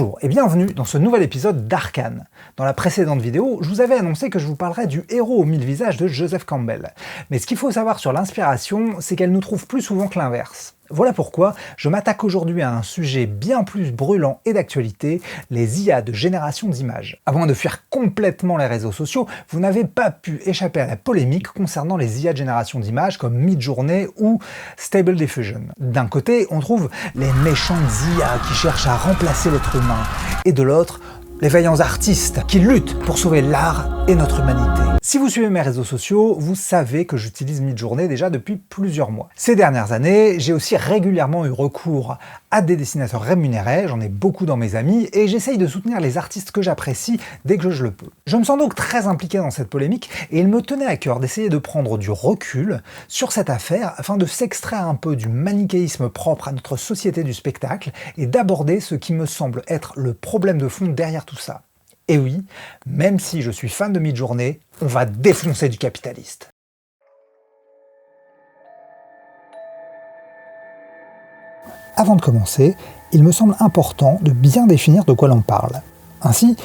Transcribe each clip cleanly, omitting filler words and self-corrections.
Bonjour et bienvenue dans ce nouvel épisode d'Arcane. Dans la précédente vidéo, je vous avais annoncé que je vous parlerais du héros aux 1000 visages de Joseph Campbell. Mais ce qu'il faut savoir sur l'inspiration, c'est qu'elle nous trouve plus souvent que l'inverse. Voilà pourquoi je m'attaque aujourd'hui à un sujet bien plus brûlant et d'actualité, les IA de génération d'images. À moins de fuir complètement les réseaux sociaux, vous n'avez pas pu échapper à la polémique concernant les IA de génération d'images comme Midjourney ou Stable Diffusion. D'un côté, on trouve les méchantes IA qui cherchent à remplacer l'être humain, et de l'autre, les vaillants artistes qui luttent pour sauver l'art et notre humanité. Si vous suivez mes réseaux sociaux, vous savez que j'utilise Midjourney déjà depuis plusieurs mois. Ces dernières années, j'ai aussi régulièrement eu recours à des dessinateurs rémunérés, j'en ai beaucoup dans mes amis, et j'essaye de soutenir les artistes que j'apprécie dès que je le peux. Je me sens donc très impliqué dans cette polémique, et il me tenait à cœur d'essayer de prendre du recul sur cette affaire afin de s'extraire un peu du manichéisme propre à notre société du spectacle, et d'aborder ce qui me semble être le problème de fond derrière tout ça. Et oui, même si je suis fan de Midjourney, on va défoncer du capitaliste. Avant de commencer, il me semble important de bien définir de quoi l'on parle. Ainsi,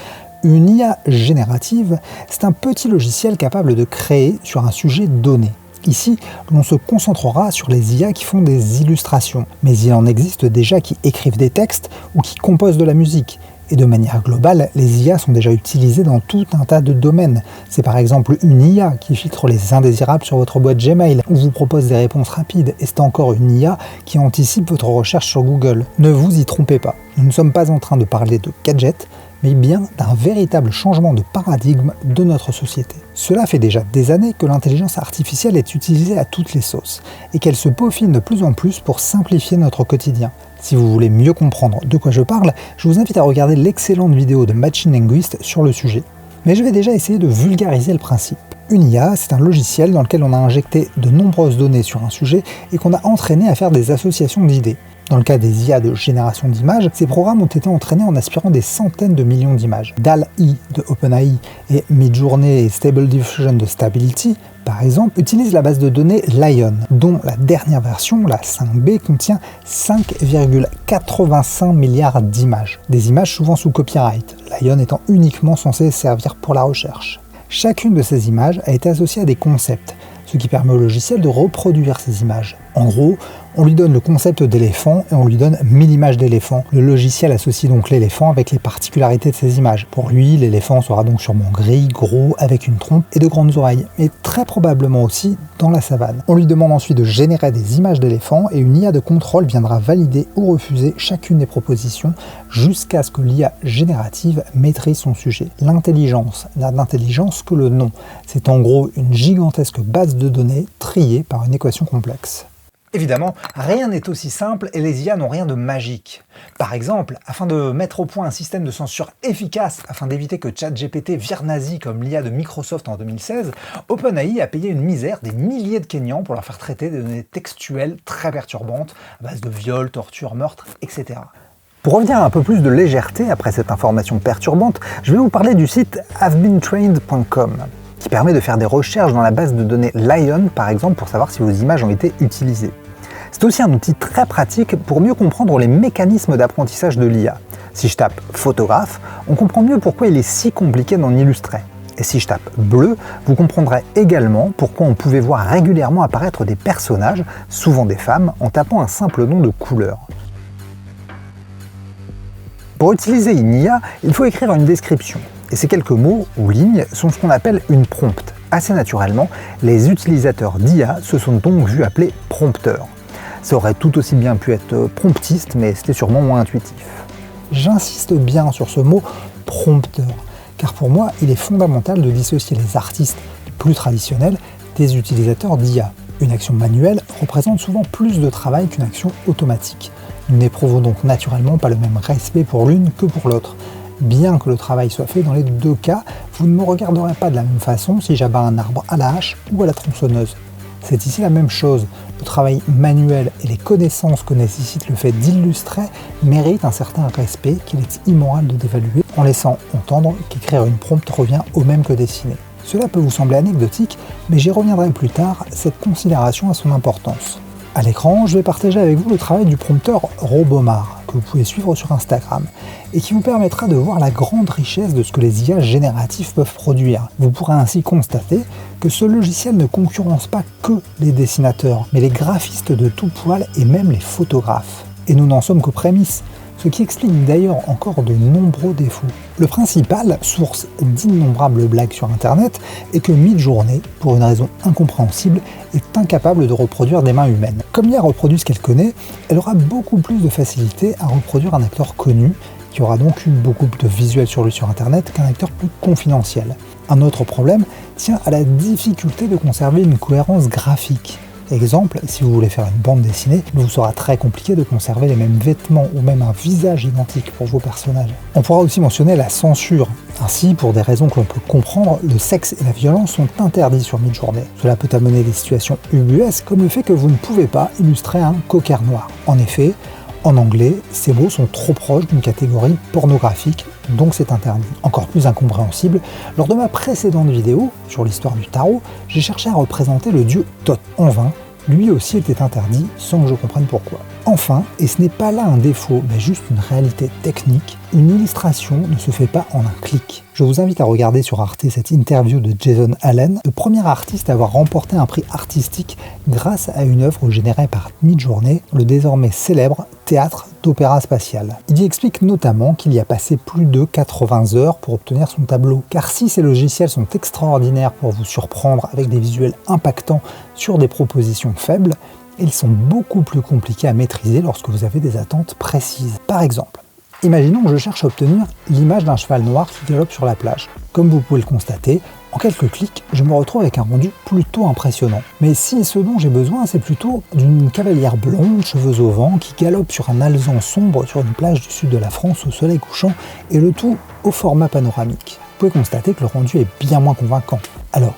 une IA générative, c'est un petit logiciel capable de créer sur un sujet donné. Ici, l'on se concentrera sur les IA qui font des illustrations, mais il en existe déjà qui écrivent des textes ou qui composent de la musique. Et de manière globale, les IA sont déjà utilisées dans tout un tas de domaines. C'est par exemple une IA qui filtre les indésirables sur votre boîte Gmail, ou vous propose des réponses rapides, et c'est encore une IA qui anticipe votre recherche sur Google. Ne vous y trompez pas, nous ne sommes pas en train de parler de gadgets, mais bien d'un véritable changement de paradigme de notre société. Cela fait déjà des années que l'intelligence artificielle est utilisée à toutes les sauces, et qu'elle se peaufine de plus en plus pour simplifier notre quotidien. Si vous voulez mieux comprendre de quoi je parle, je vous invite à regarder l'excellente vidéo de Machine Linguist sur le sujet. Mais je vais déjà essayer de vulgariser le principe. Une IA, c'est un logiciel dans lequel on a injecté de nombreuses données sur un sujet et qu'on a entraîné à faire des associations d'idées. Dans le cas des IA de génération d'images, ces programmes ont été entraînés en aspirant des centaines de millions d'images. DALL-E de OpenAI et Midjourney et Stable Diffusion de Stability, par exemple, utilisent la base de données Lion, dont la dernière version, la 5B, contient 5,85 milliards d'images. Des images souvent sous copyright, Lion étant uniquement censé servir pour la recherche. Chacune de ces images a été associée à des concepts, ce qui permet au logiciel de reproduire ces images. En gros, on lui donne le concept d'éléphant et on lui donne 1000 images d'éléphant. Le logiciel associe donc l'éléphant avec les particularités de ces images. Pour lui, l'éléphant sera donc sûrement gris, gros, avec une trompe et de grandes oreilles, mais très probablement aussi dans la savane. On lui demande ensuite de générer des images d'éléphant et une IA de contrôle viendra valider ou refuser chacune des propositions jusqu'à ce que l'IA générative maîtrise son sujet. L'intelligence n'a d'intelligence que le nom. C'est en gros une gigantesque base de données triée par une équation complexe. Évidemment, rien n'est aussi simple et les IA n'ont rien de magique. Par exemple, afin de mettre au point un système de censure efficace afin d'éviter que ChatGPT vire nazi comme l'IA de Microsoft en 2016, OpenAI a payé une misère des milliers de Kenyans pour leur faire traiter des données textuelles très perturbantes à base de viols, tortures, meurtres, etc. Pour revenir à un peu plus de légèreté après cette information perturbante, je vais vous parler du site havebeentrained.com. qui permet de faire des recherches dans la base de données Lion, par exemple, pour savoir si vos images ont été utilisées. C'est aussi un outil très pratique pour mieux comprendre les mécanismes d'apprentissage de l'IA. Si je tape « photographe », on comprend mieux pourquoi il est si compliqué d'en illustrer. Et si je tape « bleu », vous comprendrez également pourquoi on pouvait voir régulièrement apparaître des personnages, souvent des femmes, en tapant un simple nom de couleur. Pour utiliser une IA, il faut écrire une description. Et ces quelques mots ou lignes sont ce qu'on appelle une prompt. Assez naturellement, les utilisateurs d'IA se sont donc vus appeler prompteurs. Ça aurait tout aussi bien pu être promptiste, mais c'était sûrement moins intuitif. J'insiste bien sur ce mot prompteur, car pour moi, il est fondamental de dissocier les artistes plus traditionnels des utilisateurs d'IA. Une action manuelle représente souvent plus de travail qu'une action automatique. Nous n'éprouvons donc naturellement pas le même respect pour l'une que pour l'autre. Bien que le travail soit fait dans les deux cas, vous ne me regarderez pas de la même façon si j'abats un arbre à la hache ou à la tronçonneuse. C'est ici la même chose. Le travail manuel et les connaissances que nécessite le fait d'illustrer méritent un certain respect qu'il est immoral de dévaluer en laissant entendre qu'écrire une prompt revient au même que dessiner. Cela peut vous sembler anecdotique, mais j'y reviendrai plus tard, cette considération a son importance. À l'écran, je vais partager avec vous le travail du prompteur Robomar, que vous pouvez suivre sur Instagram et qui vous permettra de voir la grande richesse de ce que les IA génératifs peuvent produire. Vous pourrez ainsi constater que ce logiciel ne concurrence pas que les dessinateurs, mais les graphistes de tout poil et même les photographes. Et nous n'en sommes qu'aux prémices, ce qui explique d'ailleurs encore de nombreux défauts. Le principal, source d'innombrables blagues sur internet, est que Midjourney, pour une raison incompréhensible, est incapable de reproduire des mains humaines. Comme l'IA reproduit ce qu'elle connaît, elle aura beaucoup plus de facilité à reproduire un acteur connu, qui aura donc eu beaucoup de visuels sur lui sur internet qu'un acteur plus confidentiel. Un autre problème tient à la difficulté de conserver une cohérence graphique. Exemple, si vous voulez faire une bande dessinée, il vous sera très compliqué de conserver les mêmes vêtements ou même un visage identique pour vos personnages. On pourra aussi mentionner la censure. Ainsi, pour des raisons que l'on peut comprendre, le sexe et la violence sont interdits sur Midjourney. Cela peut amener des situations ubuesques comme le fait que vous ne pouvez pas illustrer un cocker noir. En effet, en anglais, ces mots sont trop proches d'une catégorie pornographique, donc c'est interdit. Encore plus incompréhensible, lors de ma précédente vidéo sur l'histoire du tarot, j'ai cherché à représenter le dieu Thoth. En vain, lui aussi était interdit sans que je comprenne pourquoi. Enfin, et ce n'est pas là un défaut, mais juste une réalité technique, une illustration ne se fait pas en un clic. Je vous invite à regarder sur Arte cette interview de Jason Allen, le premier artiste à avoir remporté un prix artistique grâce à une œuvre générée par Midjourney, le désormais célèbre théâtre d'opéra spatial. Il y explique notamment qu'il y a passé plus de 80 heures pour obtenir son tableau. Car si ces logiciels sont extraordinaires pour vous surprendre avec des visuels impactants sur des propositions faibles, ils sont beaucoup plus compliqués à maîtriser lorsque vous avez des attentes précises. Par exemple, imaginons que je cherche à obtenir l'image d'un cheval noir qui galope sur la plage. Comme vous pouvez le constater, en quelques clics, je me retrouve avec un rendu plutôt impressionnant. Mais si ce dont j'ai besoin, c'est plutôt d'une cavalière blonde, cheveux au vent, qui galope sur un alezan sombre sur une plage du sud de la France au soleil couchant, et le tout au format panoramique. Vous pouvez constater que le rendu est bien moins convaincant. Alors,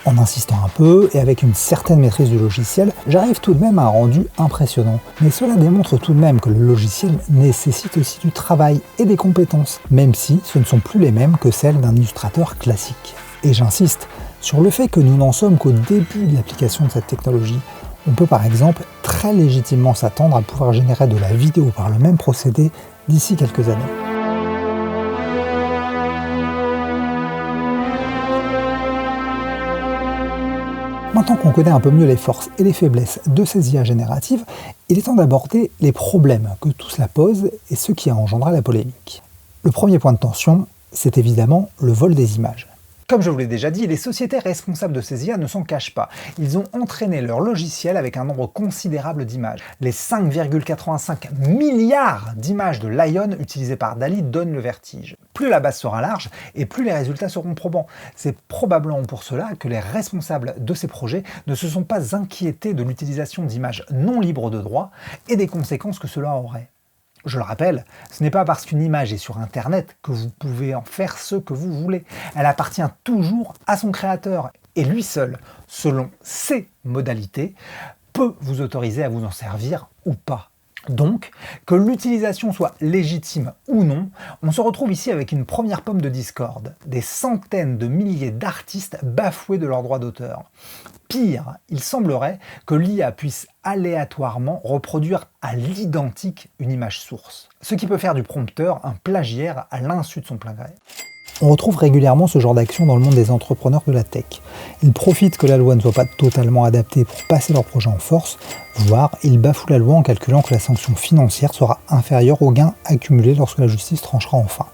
en insistant un peu et avec une certaine maîtrise du logiciel, j'arrive tout de même à un rendu impressionnant. Mais cela démontre tout de même que le logiciel nécessite aussi du travail et des compétences, même si ce ne sont plus les mêmes que celles d'un illustrateur classique. Et j'insiste sur le fait que nous n'en sommes qu'au début de l'application de cette technologie. On peut par exemple très légitimement s'attendre à pouvoir générer de la vidéo par le même procédé d'ici quelques années. Maintenant qu'on connaît un peu mieux les forces et les faiblesses de ces IA génératives, il est temps d'aborder les problèmes que tout cela pose et ce qui a engendré la polémique. Le premier point de tension, c'est évidemment le vol des images. Comme je vous l'ai déjà dit, les sociétés responsables de ces IA ne s'en cachent pas. Ils ont entraîné leur logiciel avec un nombre considérable d'images. Les 5,85 milliards d'images de Lion utilisées par DALL-E donnent le vertige. Plus la base sera large et plus les résultats seront probants. C'est probablement pour cela que les responsables de ces projets ne se sont pas inquiétés de l'utilisation d'images non libres de droit et des conséquences que cela aurait. Je le rappelle, ce n'est pas parce qu'une image est sur Internet que vous pouvez en faire ce que vous voulez. Elle appartient toujours à son créateur et lui seul, selon ses modalités, peut vous autoriser à vous en servir ou pas. Donc, que l'utilisation soit légitime ou non, on se retrouve ici avec une première pomme de discorde, des centaines de milliers d'artistes bafoués de leurs droits d'auteur. Pire, il semblerait que l'IA puisse aléatoirement reproduire à l'identique une image source, ce qui peut faire du prompteur un plagiaire à l'insu de son plein gré. On retrouve régulièrement ce genre d'action dans le monde des entrepreneurs de la tech. Ils profitent que la loi ne soit pas totalement adaptée pour passer leur projet en force, voire ils bafouent la loi en calculant que la sanction financière sera inférieure aux gains accumulés lorsque la justice tranchera enfin.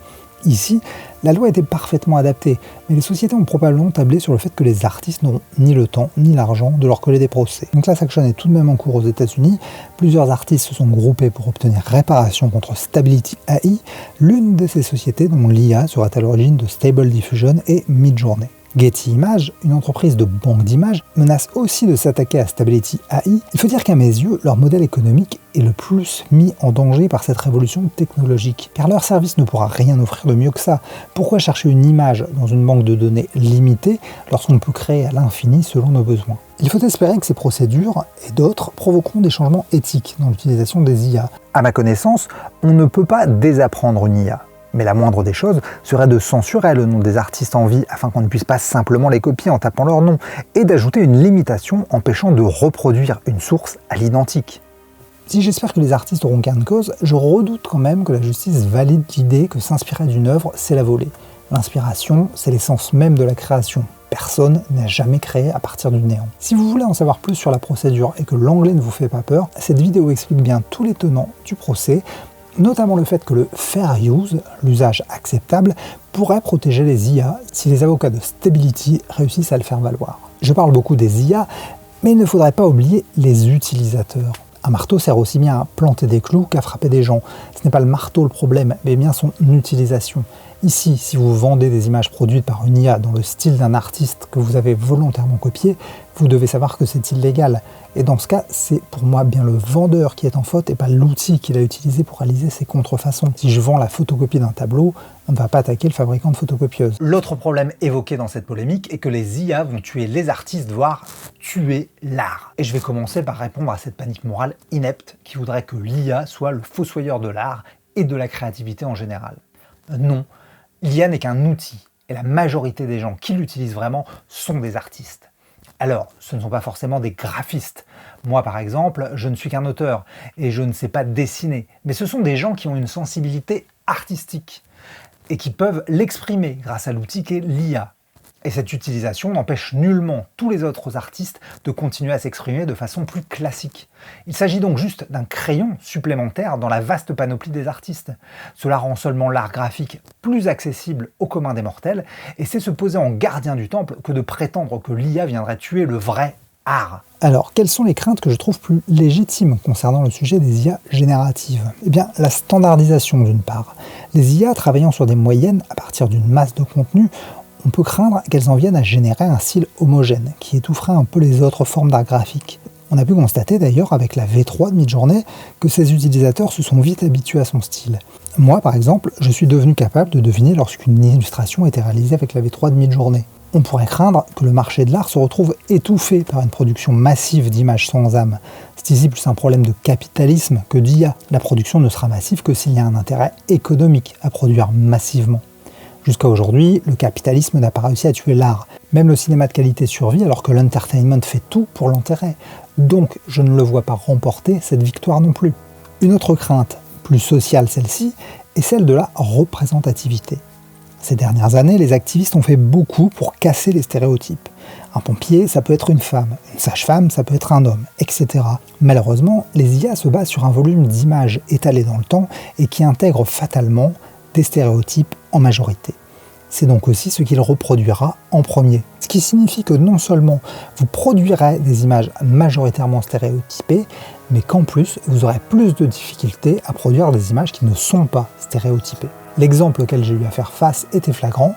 Ici, la loi était parfaitement adaptée, mais les sociétés ont probablement tablé sur le fait que les artistes n'auront ni le temps ni l'argent de leur coller des procès. Donc Class Action est tout de même en cours aux États-Unis. Plusieurs artistes se sont groupés pour obtenir réparation contre Stability AI. L'une de ces sociétés dont l'IA sera à l'origine de Stable Diffusion et Midjourney. Getty Images, une entreprise de banque d'images, menace aussi de s'attaquer à Stability AI. Il faut dire qu'à mes yeux, leur modèle économique est le plus mis en danger par cette révolution technologique, car leur service ne pourra rien offrir de mieux que ça. Pourquoi chercher une image dans une banque de données limitée lorsqu'on peut créer à l'infini selon nos besoins ? Il faut espérer que ces procédures et d'autres provoqueront des changements éthiques dans l'utilisation des IA. À ma connaissance, on ne peut pas désapprendre une IA. Mais la moindre des choses serait de censurer le nom des artistes en vie afin qu'on ne puisse pas simplement les copier en tapant leur nom, et d'ajouter une limitation empêchant de reproduire une source à l'identique. Si j'espère que les artistes auront gain de cause, je redoute quand même que la justice valide l'idée que s'inspirer d'une œuvre, c'est la voler. L'inspiration, c'est l'essence même de la création. Personne n'a jamais créé à partir du néant. Si vous voulez en savoir plus sur la procédure et que l'anglais ne vous fait pas peur, cette vidéo explique bien tous les tenants du procès, notamment le fait que le fair use, l'usage acceptable, pourrait protéger les IA si les avocats de Stability réussissent à le faire valoir. Je parle beaucoup des IA, mais il ne faudrait pas oublier les utilisateurs. Un marteau sert aussi bien à planter des clous qu'à frapper des gens. Ce n'est pas le marteau le problème, mais bien son utilisation. Ici, si vous vendez des images produites par une IA dans le style d'un artiste que vous avez volontairement copié, vous devez savoir que c'est illégal. Et dans ce cas, c'est pour moi bien le vendeur qui est en faute et pas l'outil qu'il a utilisé pour réaliser ses contrefaçons. Si je vends la photocopie d'un tableau, on ne va pas attaquer le fabricant de photocopieuses. L'autre problème évoqué dans cette polémique est que les IA vont tuer les artistes, voire tuer l'art. Et je vais commencer par répondre à cette panique morale inepte qui voudrait que l'IA soit le fossoyeur de l'art et de la créativité en général. Non, l'IA n'est qu'un outil, et la majorité des gens qui l'utilisent vraiment sont des artistes. Alors, ce ne sont pas forcément des graphistes. Moi, par exemple, je ne suis qu'un auteur, et je ne sais pas dessiner. Mais ce sont des gens qui ont une sensibilité artistique, et qui peuvent l'exprimer grâce à l'outil qu'est l'IA. Et cette utilisation n'empêche nullement tous les autres artistes de continuer à s'exprimer de façon plus classique. Il s'agit donc juste d'un crayon supplémentaire dans la vaste panoplie des artistes. Cela rend seulement l'art graphique plus accessible au commun des mortels, et c'est se poser en gardien du temple que de prétendre que l'IA viendrait tuer le vrai art. Alors, quelles sont les craintes que je trouve plus légitimes concernant le sujet des IA génératives ? Eh bien, la standardisation d'une part. Les IA travaillant sur des moyennes à partir d'une masse de contenu, on peut craindre qu'elles en viennent à générer un style homogène, qui étoufferait un peu les autres formes d'art graphique. On a pu constater d'ailleurs avec la V3 de Midjourney que ces utilisateurs se sont vite habitués à son style. Moi par exemple, je suis devenu capable de deviner lorsqu'une illustration était réalisée avec la V3 de Midjourney. On pourrait craindre que le marché de l'art se retrouve étouffé par une production massive d'images sans âme. C'est ici plus un problème de capitalisme que d'IA. La production ne sera massive que s'il y a un intérêt économique à produire massivement. Jusqu'à aujourd'hui, le capitalisme n'a pas réussi à tuer l'art. Même le cinéma de qualité survit alors que l'entertainment fait tout pour l'enterrer. Donc je ne le vois pas remporter cette victoire non plus. Une autre crainte, plus sociale celle-ci, est celle de la représentativité. Ces dernières années, les activistes ont fait beaucoup pour casser les stéréotypes. Un pompier, ça peut être une femme, une sage-femme, ça peut être un homme, etc. Malheureusement, les IA se basent sur un volume d'images étalées dans le temps et qui intègrent fatalement des stéréotypes en majorité. C'est donc aussi ce qu'il reproduira en premier. Ce qui signifie que non seulement vous produirez des images majoritairement stéréotypées, mais qu'en plus vous aurez plus de difficultés à produire des images qui ne sont pas stéréotypées. L'exemple auquel j'ai eu à faire face était flagrant.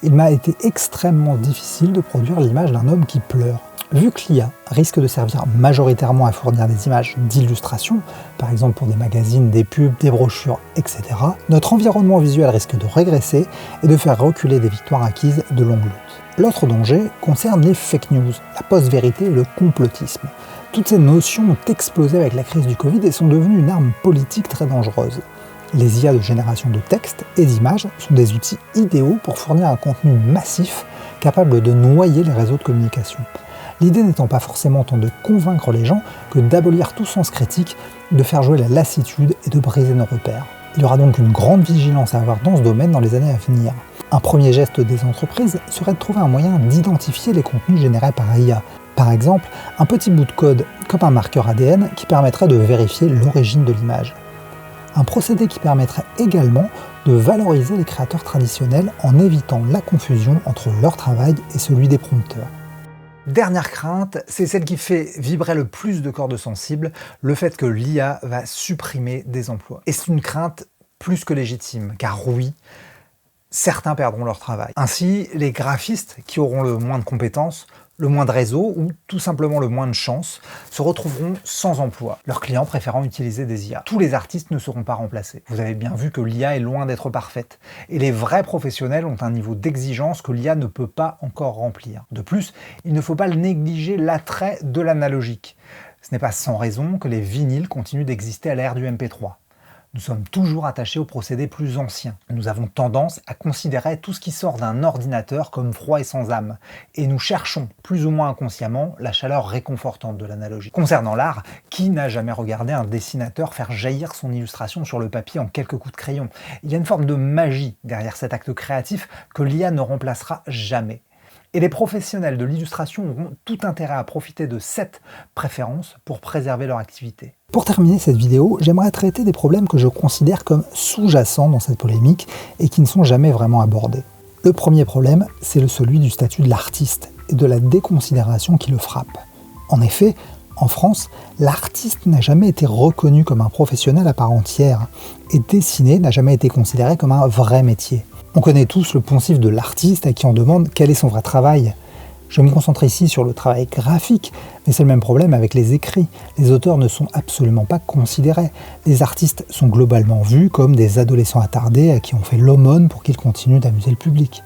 Il m'a été extrêmement difficile de produire l'image d'un homme qui pleure. Vu que l'IA risque de servir majoritairement à fournir des images d'illustration, par exemple pour des magazines, des pubs, des brochures, etc., notre environnement visuel risque de régresser et de faire reculer des victoires acquises de longue lutte. L'autre danger concerne les fake news, la post-vérité et le complotisme. Toutes ces notions ont explosé avec la crise du Covid et sont devenues une arme politique très dangereuse. Les IA de génération de textes et d'images sont des outils idéaux pour fournir un contenu massif capable de noyer les réseaux de communication. L'idée n'étant pas forcément tant de convaincre les gens que d'abolir tout sens critique, de faire jouer la lassitude et de briser nos repères. Il y aura donc une grande vigilance à avoir dans ce domaine dans les années à venir. Un premier geste des entreprises serait de trouver un moyen d'identifier les contenus générés par IA. Par exemple, un petit bout de code comme un marqueur ADN qui permettrait de vérifier l'origine de l'image. Un procédé qui permettrait également de valoriser les créateurs traditionnels en évitant la confusion entre leur travail et celui des prompteurs. Dernière crainte, c'est celle qui fait vibrer le plus de cordes sensibles, le fait que l'IA va supprimer des emplois. Et c'est une crainte plus que légitime, car oui, certains perdront leur travail. Ainsi, les graphistes qui auront le moins de compétences, le moins de réseau ou tout simplement le moins de chance se retrouveront sans emploi, leurs clients préférant utiliser des IA. Tous les artistes ne seront pas remplacés. Vous avez bien vu que l'IA est loin d'être parfaite, et les vrais professionnels ont un niveau d'exigence que l'IA ne peut pas encore remplir. De plus, il ne faut pas négliger l'attrait de l'analogique. Ce n'est pas sans raison que les vinyles continuent d'exister à l'ère du MP3. Nous sommes toujours attachés aux procédés plus anciens. Nous avons tendance à considérer tout ce qui sort d'un ordinateur comme froid et sans âme. Et nous cherchons, plus ou moins inconsciemment, la chaleur réconfortante de l'analogie. Concernant l'art, qui n'a jamais regardé un dessinateur faire jaillir son illustration sur le papier en quelques coups de crayon? Il y a une forme de magie derrière cet acte créatif que l'IA ne remplacera jamais. Et les professionnels de l'illustration auront tout intérêt à profiter de cette préférence pour préserver leur activité. Pour terminer cette vidéo, j'aimerais traiter des problèmes que je considère comme sous-jacents dans cette polémique et qui ne sont jamais vraiment abordés. Le premier problème, c'est celui du statut de l'artiste et de la déconsidération qui le frappe. En effet, en France, l'artiste n'a jamais été reconnu comme un professionnel à part entière et dessiner n'a jamais été considéré comme un vrai métier. On connaît tous le poncif de l'artiste à qui on demande quel est son vrai travail. Je me concentre ici sur le travail graphique, mais c'est le même problème avec les écrits. Les auteurs ne sont absolument pas considérés. Les artistes sont globalement vus comme des adolescents attardés à qui on fait l'aumône pour qu'ils continuent d'amuser le public.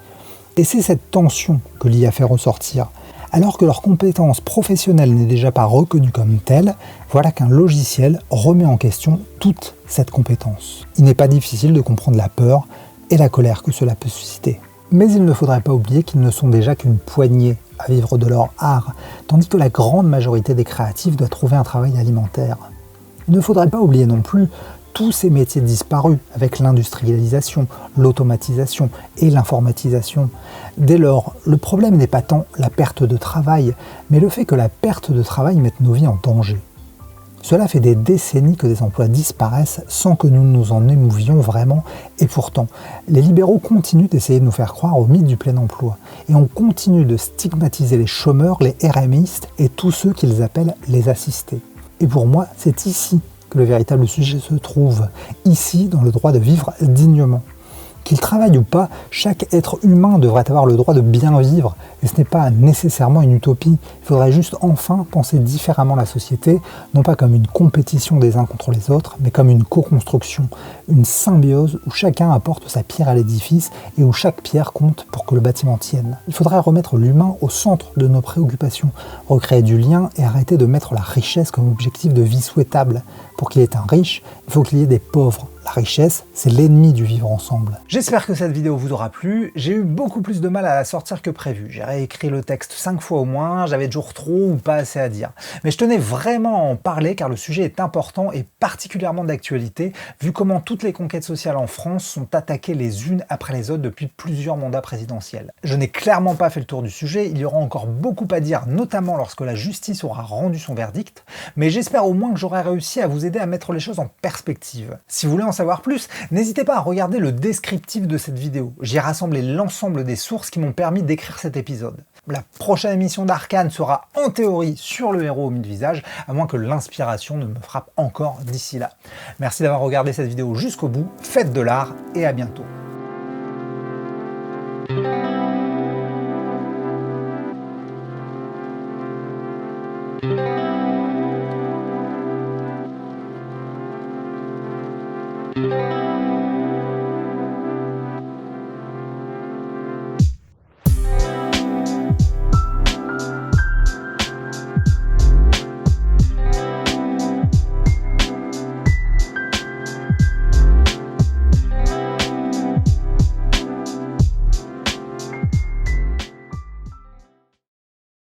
Et c'est cette tension que l'IA fait ressortir. Alors que leur compétence professionnelle n'est déjà pas reconnue comme telle, voilà qu'un logiciel remet en question toute cette compétence. Il n'est pas difficile de comprendre la peur et la colère que cela peut susciter. Mais il ne faudrait pas oublier qu'ils ne sont déjà qu'une poignée à vivre de leur art, tandis que la grande majorité des créatifs doit trouver un travail alimentaire. Il ne faudrait pas oublier non plus tous ces métiers disparus avec l'industrialisation, l'automatisation et l'informatisation. Dès lors, le problème n'est pas tant la perte de travail, mais le fait que la perte de travail mette nos vies en danger. Cela fait des décennies que des emplois disparaissent sans que nous nous en émouvions vraiment, et pourtant, les libéraux continuent d'essayer de nous faire croire au mythe du plein emploi, et on continue de stigmatiser les chômeurs, les RMistes et tous ceux qu'ils appellent les assistés. Et pour moi, c'est ici que le véritable sujet se trouve, ici dans le droit de vivre dignement. Qu'il travaille ou pas, chaque être humain devrait avoir le droit de bien vivre, et ce n'est pas nécessairement une utopie. Il faudrait juste enfin penser différemment la société, non pas comme une compétition des uns contre les autres, mais comme une co-construction, une symbiose où chacun apporte sa pierre à l'édifice et où chaque pierre compte pour que le bâtiment tienne. Il faudrait remettre l'humain au centre de nos préoccupations, recréer du lien et arrêter de mettre la richesse comme objectif de vie souhaitable. Pour qu'il y ait un riche, il faut qu'il y ait des pauvres. La richesse, c'est l'ennemi du vivre ensemble. J'espère que cette vidéo vous aura plu. J'ai eu beaucoup plus de mal à la sortir que prévu. J'ai réécrit le texte 5 fois au moins, j'avais toujours trop ou pas assez à dire. Mais je tenais vraiment à en parler car le sujet est important et particulièrement d'actualité, vu comment toutes les conquêtes sociales en France sont attaquées les unes après les autres depuis plusieurs mandats présidentiels. Je n'ai clairement pas fait le tour du sujet, il y aura encore beaucoup à dire, notamment lorsque la justice aura rendu son verdict, mais j'espère au moins que j'aurai réussi à vous aider à mettre les choses en perspective. Si vous voulez en savoir plus, n'hésitez pas à regarder le descriptif de cette vidéo. J'y ai rassemblé l'ensemble des sources qui m'ont permis d'écrire cet épisode. La prochaine émission d'Arcane sera en théorie sur le héros au mille visages, à moins que l'inspiration ne me frappe encore d'ici là. Merci d'avoir regardé cette vidéo jusqu'au bout, faites de l'art et à bientôt.